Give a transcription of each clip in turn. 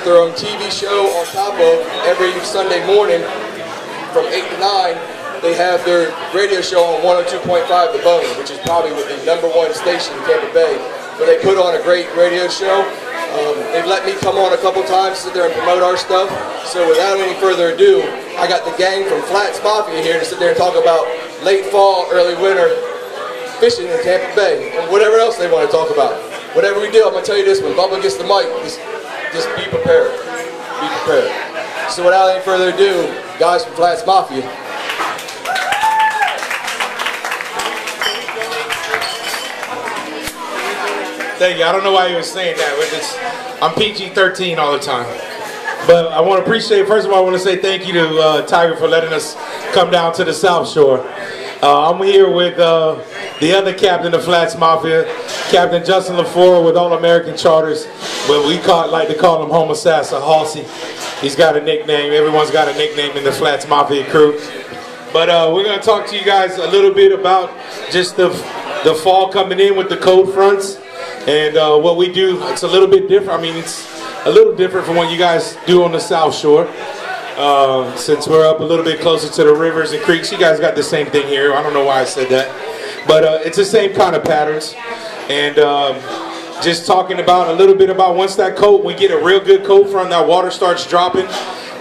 with their own TV show on top of every Sunday morning from 8 to 9. They have their radio show on 102.5 The Bone, which is probably the #1 station in Tampa Bay. But they put on a great radio show. They've let me come on a couple times, sit there and promote our stuff. So without any further ado, I got the gang from Flats Mafia here to sit there and talk about late fall, early winter fishing in Tampa Bay and whatever else they want to talk about. Whatever we do, I'm going to tell you this, when Bubba gets the mic, just be prepared. Be prepared. So without any further ado, guys from Flats Mafia. Thank you. I don't know why you were saying that. I'm PG-13 all the time. But I want to appreciate, first of all, I want to say thank you to Tiger for letting us come down to the Southshore. I'm here with the other captain of Flats Mafia, Captain Justin LaFleur with All American Charters, but we like to call him Homo Sassa, Halsey. He's got a nickname. Everyone's got a nickname in the Flats Mafia crew. But we're going to talk to you guys a little bit about just the fall coming in with the cold fronts. And what we do, it's a little bit different. I mean, it's a little different from what you guys do on the South Shore. Since we're up a little bit closer to the rivers and creeks, you guys got the same thing here. I don't know why I said that. But it's the same kind of patterns. And just talking about a little bit about once that cold, we get a real good cold front, that water starts dropping.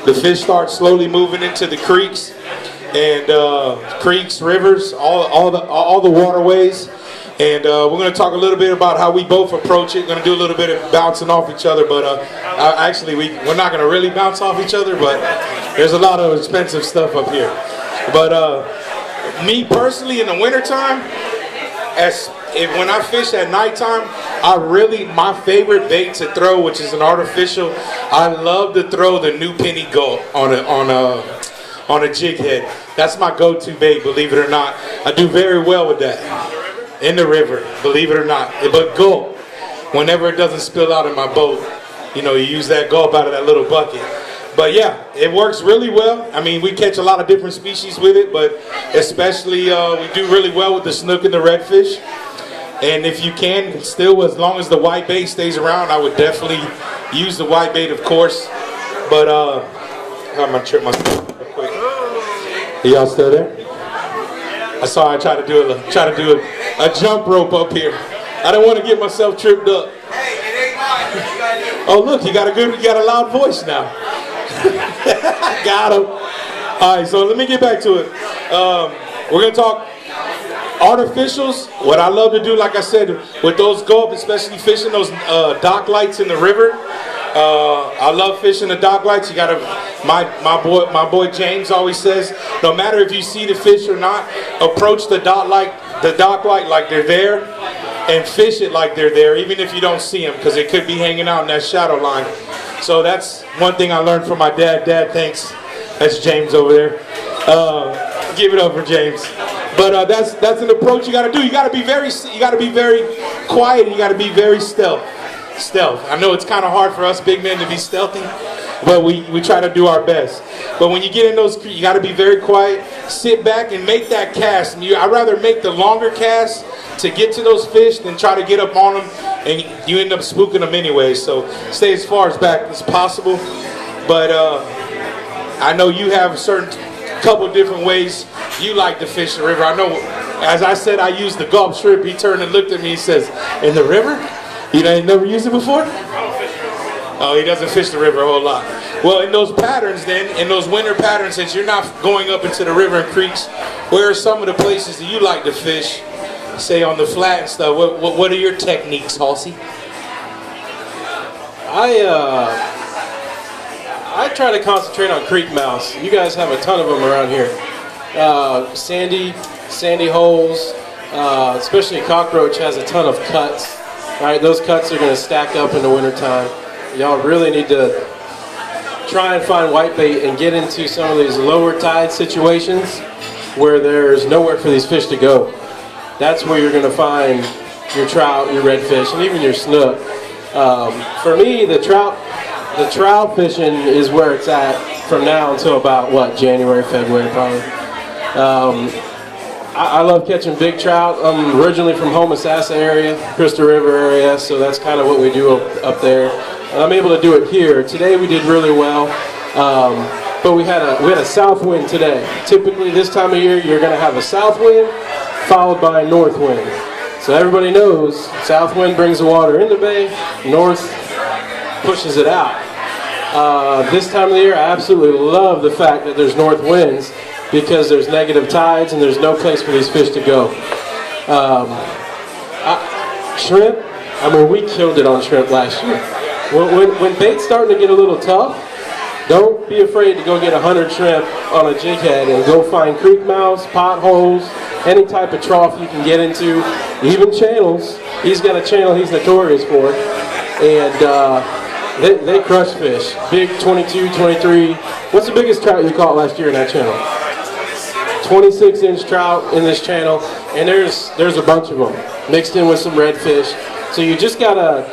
The fish start slowly moving into the creeks. And creeks, rivers, all the waterways. And we're going to talk a little bit about how we both approach it. We're going to do a little bit of bouncing off each other, but actually we're not going to really bounce off each other, but there's a lot of expensive stuff up here. But me personally in the wintertime, when I fish at nighttime, my favorite bait to throw, which is an artificial, I love to throw the new penny gulp on a jig head. That's my go-to bait, believe it or not. I do very well with that. In the river, believe it or not. But gulp, whenever it doesn't spill out in my boat, you use that gulp out of that little bucket. But yeah, it works really well. I mean, we catch a lot of different species with it, but especially we do really well with the snook and the redfish. And if you can, still, as long as the white bait stays around, I would definitely use the white bait, of course. But I'm gonna trip myself real quick. Are y'all still there? I saw I tried to do a jump rope up here. I don't want to get myself tripped up. Hey, it ain't mine. Oh look, you got a loud voice now. Got him. All right, so let me get back to it. We're gonna talk artificials. What I love to do, like I said, with those gulp, especially fishing those dock lights in the river. I love fishing the dock lights. You gotta, my boy James always says, no matter if you see the fish or not, approach the dock light like they're there, and fish it like they're there, even if you don't see them, because it could be hanging out in that shadow line. So that's one thing I learned from my dad. Dad, thanks. That's James over there. Give it up for James. But that's an approach you gotta do. You gotta be very quiet. And you gotta be very stealth. I know it's kind of hard for us big men to be stealthy, but we try to do our best. But when you get in those, you got to be very quiet, sit back and make that cast. I'd rather make the longer cast to get to those fish than try to get up on them and you end up spooking them anyway. So stay as far as back as possible. But I know you have a certain couple different ways you like to fish the river. I know, as I said, I use the gulp shrimp. He turned and looked at me and says, "In the river? You ain't never used it before?" Oh, he doesn't fish the river a whole lot. Well, in those patterns then, in those winter patterns, since you're not going up into the river and creeks, where are some of the places that you like to fish, say on the flat and stuff? What are your techniques, Halsey? I try to concentrate on creek mouths. You guys have a ton of them around here. Sandy holes, especially cockroach has a ton of cuts. All right, those cuts are going to stack up in the wintertime. Y'all really need to try and find whitebait and get into some of these lower tide situations where there's nowhere for these fish to go. That's where you're going to find your trout, your redfish, and even your snook. For me, the trout fishing is where it's at from now until about, January, February probably. I love catching big trout. I'm originally from Homosassa area, Crystal River area, so that's kind of what we do up there. and I'm able to do it here. Today we did really well, but we had a south wind today. Typically this time of year you're going to have a south wind followed by a north wind. So everybody knows south wind brings the water in the bay, north pushes it out. This time of the year I absolutely love the fact that there's north winds because there's negative tides and there's no place for these fish to go. Shrimp, I mean, we killed it on shrimp last year. When bait's starting to get a little tough, don't be afraid to go get 100 shrimp on a jig head and go find creek mouths, potholes, any type of trough you can get into, even channels. He's got a channel he's notorious for, and they crush fish. Big 22, 23. What's the biggest trout you caught last year in that channel? 26-inch trout in this channel, and there's a bunch of them mixed in with some redfish. So you just gotta,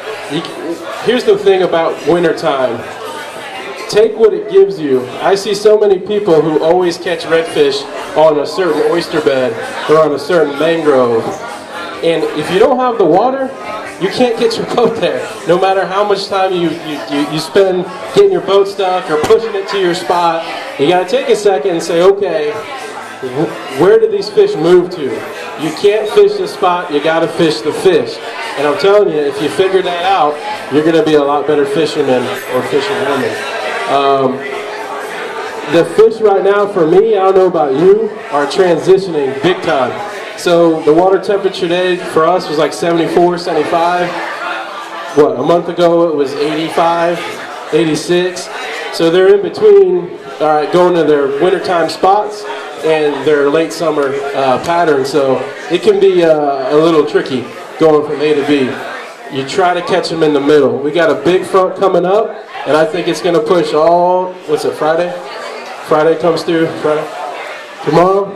here's the thing about wintertime. Take what it gives you. I see so many people who always catch redfish on a certain oyster bed or on a certain mangrove. And if you don't have the water, you can't get your boat there. No matter how much time you spend getting your boat stuck or pushing it to your spot, you gotta take a second and say, okay, where do these fish move to? You can't fish the spot, you gotta fish the fish. And I'm telling you, if you figure that out, you're gonna be a lot better fisherman or fisherwoman. The fish right now for me, I don't know about you, are transitioning big time. So the water temperature today for us was like 74, 75. What, a month ago it was 85, 86. So they're in between going to their wintertime spots and their late summer pattern. So it can be a little tricky going from A to B. You try to catch them in the middle. We got a big front coming up, and I think it's going to push all, what's it, Friday? Friday comes through, Friday? Tomorrow?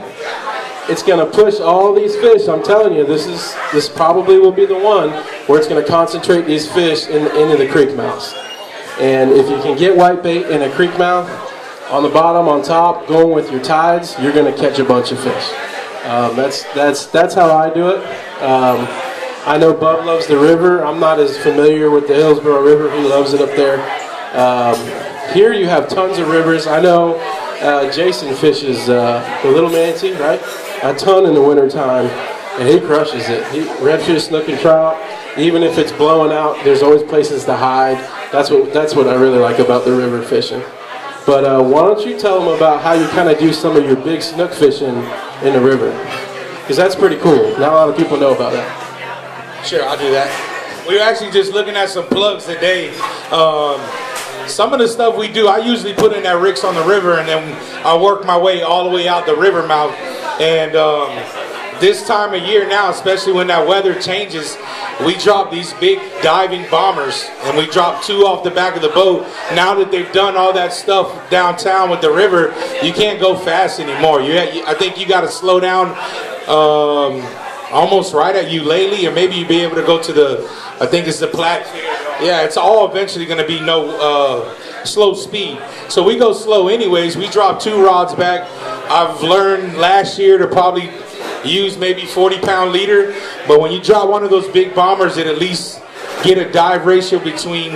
It's going to push all these fish. I'm telling you, this probably will be the one where it's going to concentrate these fish into the creek mouths. And if you can get whitebait in a creek mouth, on the bottom, on top, going with your tides, you're going to catch a bunch of fish. That's how I do it. I know Bub loves the river. I'm not as familiar with the Hillsborough River. He loves it up there. Here you have tons of rivers. I know Jason fishes the Little Manatee, right? A ton in the wintertime, and he crushes it. Redfish, snook, and trout. Even if it's blowing out, there's always places to hide. That's what I really like about the river fishing. But why don't you tell them about how you kind of do some of your big snook fishing in the river? Because that's pretty cool. Not a lot of people know about that. Sure, I'll do that. We were actually just looking at some plugs today. Some of the stuff we do, I usually put in at Rick's on the river, and then I work my way all the way out the river mouth. And this time of year now, especially when that weather changes, we drop these big diving bombers, and we drop 2 off the back of the boat. Now that they've done all that stuff downtown with the river, you can't go fast anymore. I think you got to slow down almost right at Eulalie, or maybe you'll be able to go to the, I think it's the Platte. Yeah, it's all eventually going to be no slow speed. So we go slow anyways. We drop 2 rods back. I've learned last year to probably use maybe 40-pound leader, but when you drop one of those big bombers, it at least get a dive ratio between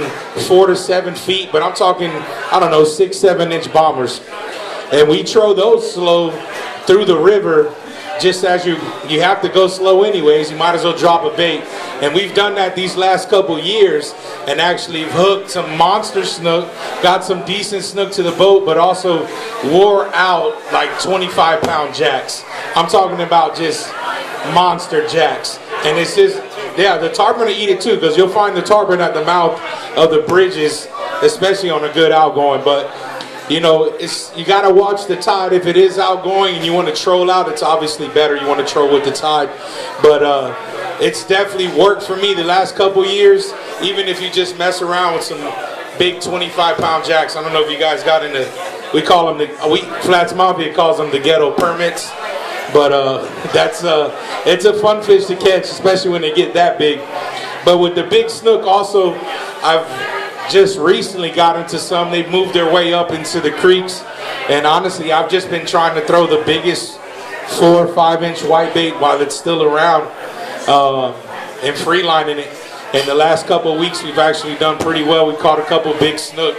4 to 7 feet, but I'm talking, I don't know, 6, 7-inch bombers. And we throw those slow through the river. Just as you have to go slow anyways, you might as well drop a bait. And we've done that these last couple years, and actually hooked some monster snook, got some decent snook to the boat, but also wore out like 25-pound jacks. I'm talking about just monster jacks. And it's just, yeah, the tarpon will eat it too, because you'll find the tarpon at the mouth of the bridges, especially on a good outgoing. But you know, you got to watch the tide. If it is outgoing and you want to troll out, it's obviously better. You want to troll with the tide. But it's definitely worked for me the last couple years, even if you just mess around with some big 25-pound jacks. I don't know if you guys got into, we call them, Flats Mafia calls them the ghetto permits. But it's a fun fish to catch, especially when they get that big. But with the big snook also, I've just recently got into some. They've moved their way up into the creeks, and honestly I've just been trying to throw the biggest 4 or 5-inch whitebait while it's still around, and freelining it. In the last couple of weeks, we've actually done pretty well. We caught a couple big snook.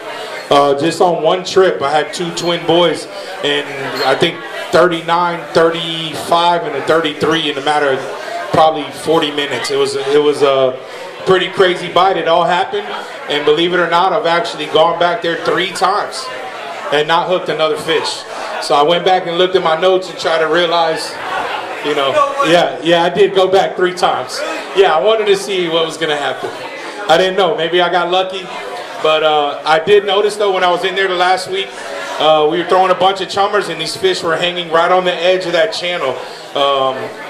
Just on one trip, I had 2 twin boys, and I think 39, 35, and a 33 in a matter of probably 40 minutes. It was a pretty crazy bite. It all happened, and believe it or not, I've actually gone back there 3 times and not hooked another fish. So I went back and looked at my notes and tried to realize, you know, yeah, I did go back 3 times. Yeah, I wanted to see what was going to happen. I didn't know. Maybe I got lucky. But I did notice, though, when I was in there the last week, we were throwing a bunch of chummers, and these fish were hanging right on the edge of that channel.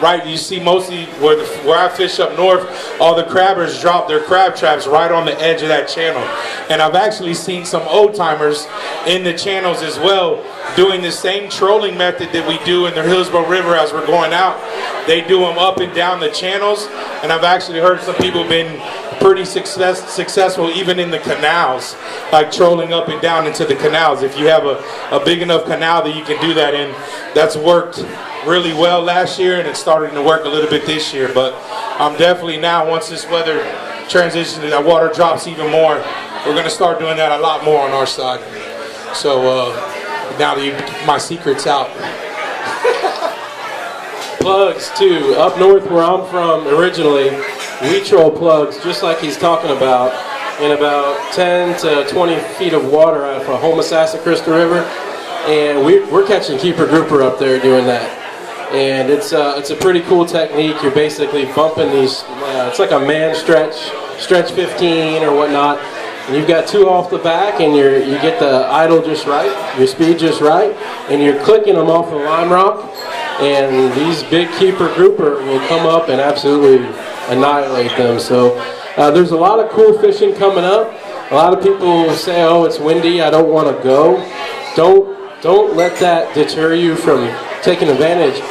Right, you see mostly where I fish up north, all the crabbers drop their crab traps right on the edge of that channel. And I've actually seen some old-timers in the channels as well doing the same trolling method that we do in the Hillsborough River as we're going out. They do them up and down the channels, and I've actually heard some people have been pretty successful even in the canals, like trolling up and down into the canals. If you have a big enough canal that you can do that in, that's worked really well last year, and it's starting to work a little bit this year. But I'm definitely now, once this weather transitions and that water drops even more, we're going to start doing that a lot more on our side. So now that my secret's out. Plugs too. Up north where I'm from originally, we troll plugs just like he's talking about in about 10 to 20 feet of water out of Homosassa Crystal River, and we're catching keeper grouper up there doing that. And it's a pretty cool technique. You're basically bumping these. It's like a man stretch 15 or whatnot. And you've got 2 off the back, and you get the idle just right, your speed just right, and you're clicking them off the lime rock. And these big keeper grouper will come up and absolutely annihilate them. So there's a lot of cool fishing coming up. A lot of people say, "Oh, it's windy, I don't want to go." Don't let that deter you from taking advantage.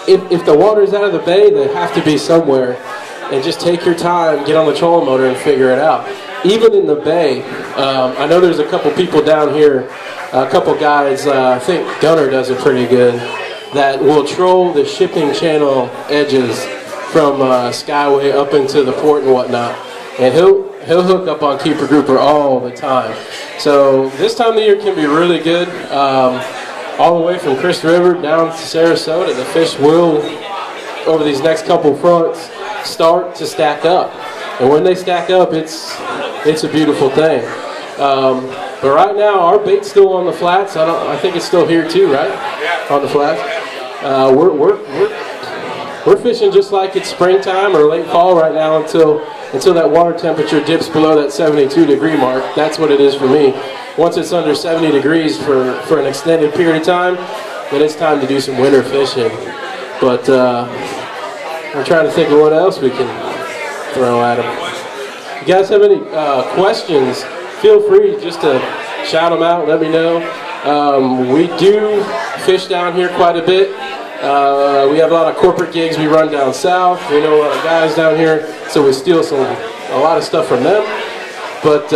If the water's out of the bay, they have to be somewhere. And just take your time, get on the trolling motor, and figure it out. Even in the bay, I know there's a couple people down here, a couple guys. I think Gunner does it pretty good. That will troll the shipping channel edges from Skyway up into the port and whatnot, and he'll hook up on keeper grouper all the time. So this time of the year can be really good. All the way from Crystal River down to Sarasota, the fish will, over these next couple fronts, start to stack up. And when they stack up, it's a beautiful thing. But right now, our bait's still on the flats. I think it's still here too, right? Yeah. On the flats. We're fishing just like it's springtime or late fall right now until that water temperature dips below that 72-degree mark. That's what it is for me. Once it's under 70 degrees for an extended period of time, then it's time to do some winter fishing. But I'm trying to think of what else we can throw at them. If you guys have any questions, feel free just to shout them out, let me know. We do fish down here quite a bit. We have a lot of corporate gigs we run down south. We know a lot of guys down here, so we steal a lot of stuff from them. But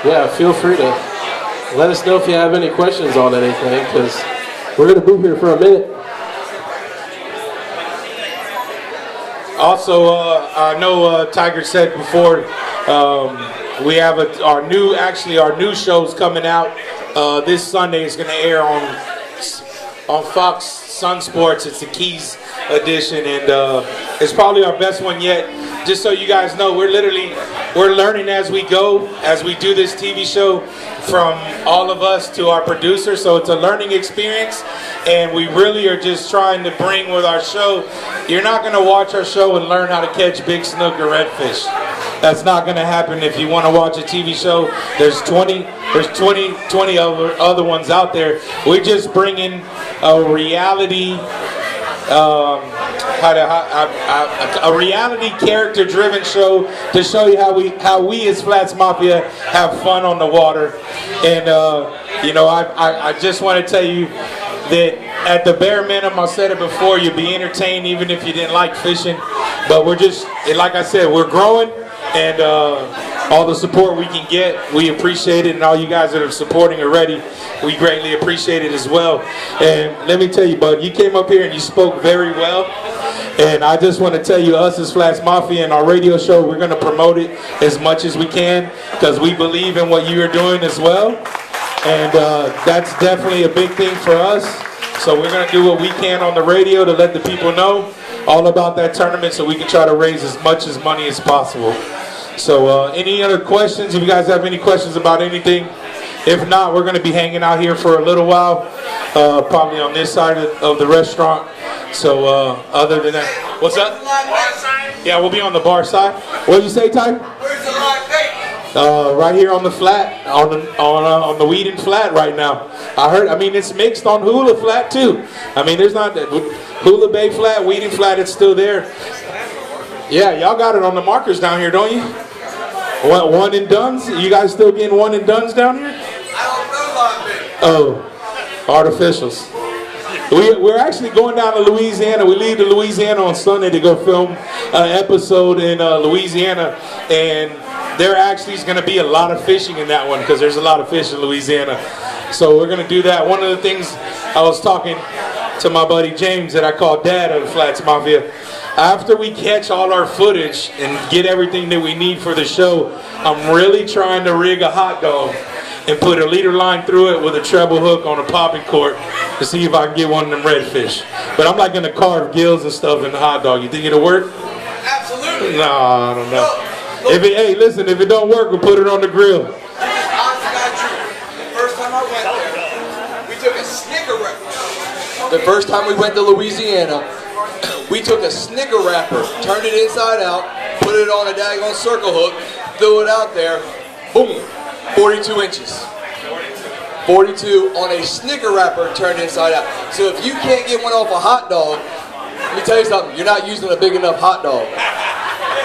yeah, feel free to let us know if you have any questions on anything, because we're going to be here for a minute. Also, I know Tiger said before, we have our new show's coming out. This Sunday is going to air on Fox Sun Sports. It's the Keys edition, and it's probably our best one yet. Just so you guys know, we're learning as we go, as we do this TV show, from all of us to our producer. So it's a learning experience, and we really are just trying to bring with our show. You're not going to watch our show and learn how to catch big snook or redfish. That's not going to happen. If you want to watch a TV show, there's 20 other ones out there. We just bring in a reality. A reality character-driven show to show you how we as Flats Mafia have fun on the water. And you know, I just want to tell you that at the bare minimum, I said it before, you'd be entertained even if you didn't like fishing. But we're just, like I said, we're growing, and all the support we can get, we appreciate it. And all you guys that are supporting already, we greatly appreciate it as well. And let me tell you, bud, you came up here and you spoke very well. And I just want to tell you, us as Flats Mafia and our radio show, we're going to promote it as much as we can because we believe in what you are doing as well. And that's definitely a big thing for us. So we're going to do what we can on the radio to let the people know all about that tournament so we can try to raise as much as money as possible. So any other questions? If you guys have any questions about anything, if not, we're going to be hanging out here for a little while, probably on this side of the restaurant. So other than that, what's up? Yeah, we'll be on the bar side. What did you say, Ty? Where's the live bait? Right here on the flat, on the Whedon flat right now. I heard. I mean, it's mixed on Hula flat too. I mean, there's not that Hula Bay flat, Whedon flat. It's still there. Yeah, y'all got it on the markers down here, don't you? What, one and dones? You guys still getting one and dones down here? I don't know live bait. Oh, artificials. We're actually going down to Louisiana. We leave to Louisiana on Sunday to go film an episode in Louisiana, and there actually is going to be a lot of fishing in that one because there's a lot of fish in Louisiana. So we're going to do that. One of the things I was talking to my buddy James that I call Dad of the Flats Mafia. After we catch all our footage and get everything that we need for the show, I'm really trying to rig a hot dog and put a leader line through it with a treble hook on a popping cork to see if I can get one of them redfish. But I'm not going to carve gills and stuff in the hot dog. You think it'll work? Absolutely. No, I don't know. Hey, listen, if it don't work, we'll put it on the grill. Honest to God truth, the first time I went there, we took a Snicker wrapper. The first time we went to Louisiana, we took a Snicker wrapper, turned it inside out, put it on a daggone circle hook, threw it out there, boom, 42 inches. 42 on a Snicker wrapper turned inside out. So if you can't get one off a hot dog, let me tell you something, you're not using a big enough hot dog.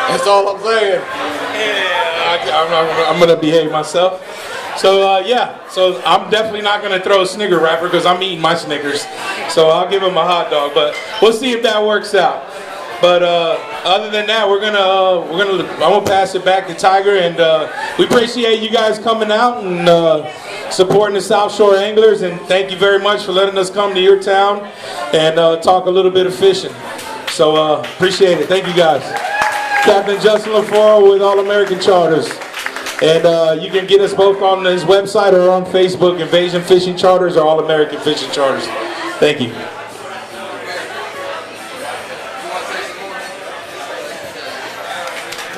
That's all I'm saying. Yeah, I'm going to behave myself. So, yeah, so I'm definitely not going to throw a Snicker wrapper because I'm eating my Snickers. So I'll give him a hot dog, but we'll see if that works out. But other than that, I'm gonna pass it back to Tiger, and we appreciate you guys coming out and supporting the South Shore anglers, and thank you very much for letting us come to your town and talk a little bit of fishing. So appreciate it. Thank you guys. Captain Justin LaFleur with All American Charters. And you can get us both on his website or on Facebook, Invasion Fishing Charters or All American Fishing Charters. Thank you.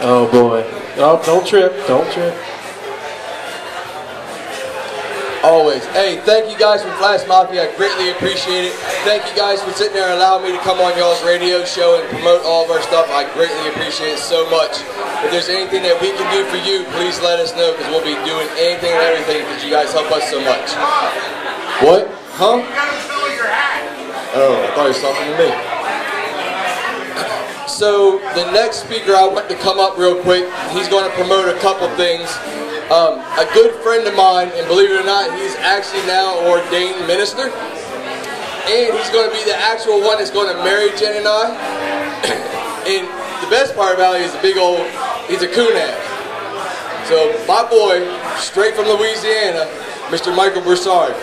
Oh boy. Oh, don't trip. Don't trip. Always. Hey, thank you guys from Flats Mafia. I greatly appreciate it. Thank you guys for sitting there and allowing me to come on y'all's radio show and promote all of our stuff. I greatly appreciate it so much. If there's anything that we can do for you, please let us know because we'll be doing anything and everything because you guys help us so much. What? Huh? Oh, I thought you was talking to me. So the next speaker I want to come up real quick. He's going to promote a couple things. A good friend of mine, and believe it or not, he's actually now an ordained minister. And he's going to be the actual one that's going to marry Jen and I. And the best part about it is he's a coonab. So my boy, straight from Louisiana, Mr. Michael Broussard.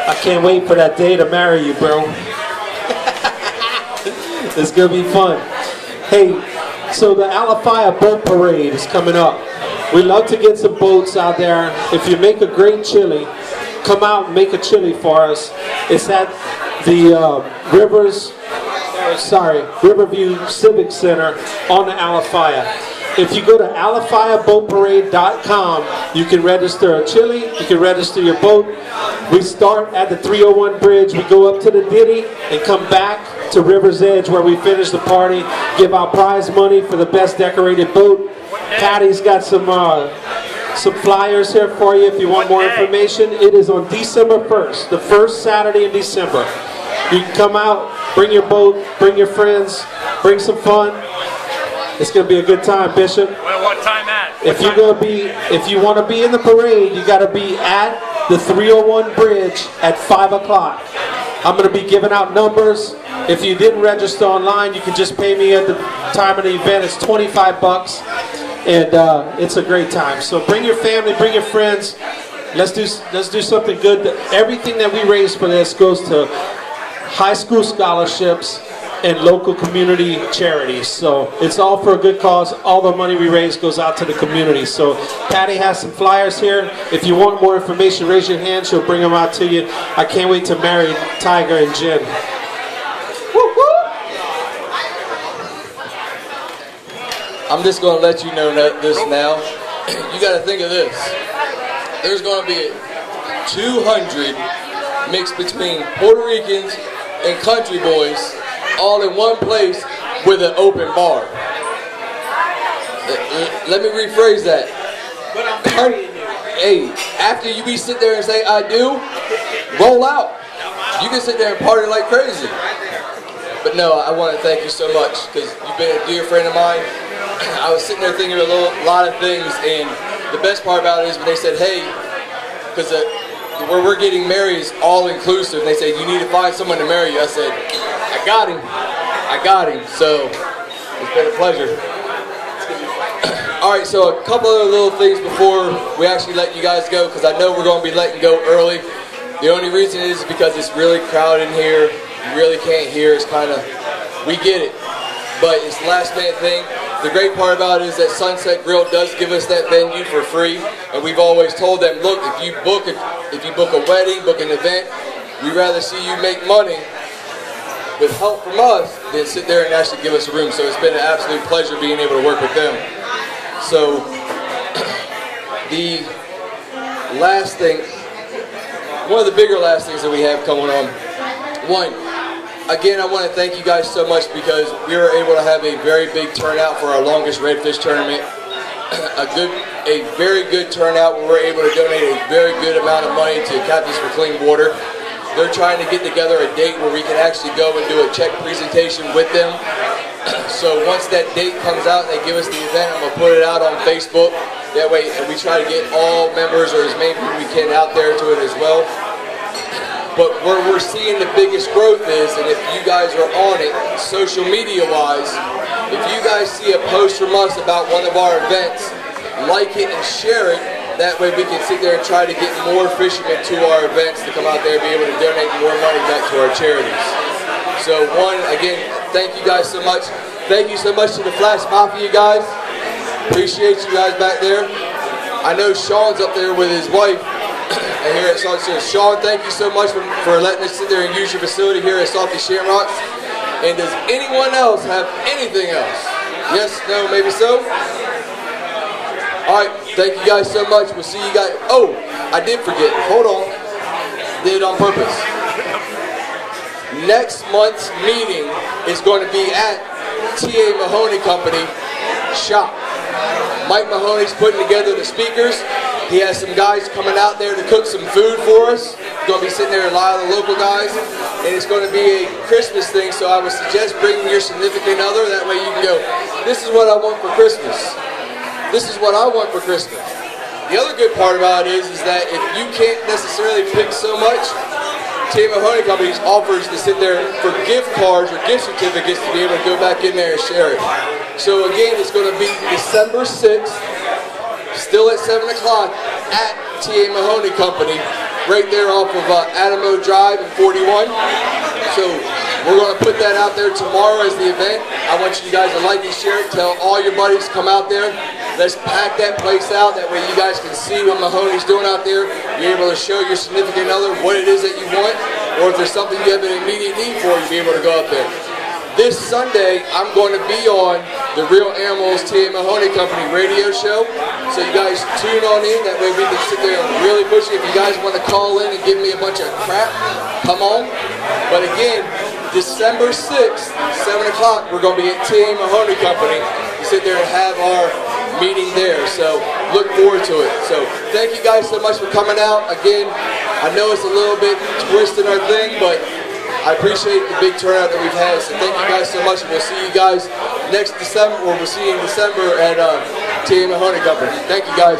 I can't wait for that day to marry you, bro. It's gonna be fun. Hey, so the Alafaya Boat Parade is coming up. We love to get some boats out there. If you make a great chili, come out and make a chili for us. It's at the Riverview Civic Center on the Alafaya. If you go to alafayaboatparade.com, you can register a chili, you can register your boat. We start at the 301 bridge, we go up to the Ditty and come back to River's Edge where we finish the party, give out prize money for the best decorated boat. Patty's got some flyers here for you if you want more information. It is on December 1st, the first Saturday in December. You can come out, bring your boat, bring your friends, bring some fun. It's going to be a good time, Bishop. Well, what time at? If you want to be in the parade, you got to be at the 301 bridge at 5 o'clock. I'm going to be giving out numbers. If you didn't register online, you can just pay me at the time of the event. It's $25, and it's a great time. So bring your family, bring your friends. let's do something good. Everything that we raise for this goes to high school scholarships and local community charities. So it's all for a good cause. All the money we raise goes out to the community. So Patty has some flyers here. If you want more information, raise your hand. She'll bring them out to you. I can't wait to marry Tiger and Jen. Woo woo! I'm just going to let you know this now. You got to think of this. There's going to be 200 mixed between Puerto Ricans and country boys all in one place with an open bar. Let me rephrase that. But I'm marrying you. Hey, after you be sit there and say I do, roll out. You can sit there and party like crazy. But no, I want to thank you so much because you've been a dear friend of mine. I was sitting there thinking of a lot of things, and the best part about it is when they said, hey, because where we're getting married is all inclusive, and they said, you need to find someone to marry you. I said, I got him. I got him. So it's been a pleasure. All right, so a couple other little things before we actually let you guys go, because I know we're going to be letting go early. The only reason is because it's really crowded in here. You really can't hear. It's kind of, we get it. But it's the last minute thing. The great part about it is that Sunset Grill does give us that venue for free, and we've always told them, look, if you book a wedding, book an event, we'd rather see you make money with help from us than sit there and actually give us a room. So it's been an absolute pleasure being able to work with them. So the last thing, one of the bigger last things that we have going on, one. Again, I want to thank you guys so much because we were able to have a very big turnout for our longest redfish tournament. A very good turnout where we're able to donate a very good amount of money to Captains for Clean Water. They're trying to get together a date where we can actually go and do a check presentation with them. So once that date comes out and they give us the event, I'm going to put it out on Facebook. That way, and we try to get all members or as many people we can out there to it as well. But where we're seeing the biggest growth is, and if you guys are on it, social media wise, if you guys see a post from us about one of our events, like it and share it. That way we can sit there and try to get more fishermen to our events to come out there and be able to donate more money back to our charities. So one, again, thank you guys so much. Thank you so much to the Flash Mafia guys. Appreciate you guys back there. I know Sean's up there with his wife. And here at Southshore. Sean, thank you so much for letting us sit there and use your facility here at Salty Shamrocks. And does anyone else have anything else? Yes, no, maybe so? All right, thank you guys so much. We'll see you guys. Oh, I did forget. Hold on. Did it on purpose. Next month's meeting is going to be at T.A. Mahoney Company shop. Mike Mahoney's putting together the speakers. He has some guys coming out there to cook some food for us. He's going to be sitting there, a lot of the local guys. And it's going to be a Christmas thing, so I would suggest bringing your significant other. That way you can go, this is what I want for Christmas. This is what I want for Christmas. The other good part about it is that if you can't necessarily pick so much, T.A. Mahoney Companies offers to sit there for gift cards or gift certificates to be able to go back in there and share it. So again, it's going to be December 6th. Still at 7 o'clock at T.A. Mahoney Company, right there off of Adamo Drive and 41. So we're going to put that out there tomorrow as the event. I want you guys to like and share it. Tell all your buddies to come out there. Let's pack that place out. That way you guys can see what Mahoney's doing out there. You're able to show your significant other what it is that you want. Or if there's something you have an immediate need for, you'll be able to go out there. This Sunday, I'm going to be on the Real Animals T.A. Mahoney Company radio show. So you guys tune on in. That way we can sit there and really push it. If you guys want to call in and give me a bunch of crap, come on. But again, December 6th, 7 o'clock, we're going to be at T.A. Mahoney Company to sit there and have our meeting there. So look forward to it. So thank you guys so much for coming out. Again, I know it's a little bit twisting our thing, but I appreciate the big turnout that we've had. So thank you guys so much. We'll see you guys next December, or we'll see you in December at T.A. Mahoney Company. Thank you guys.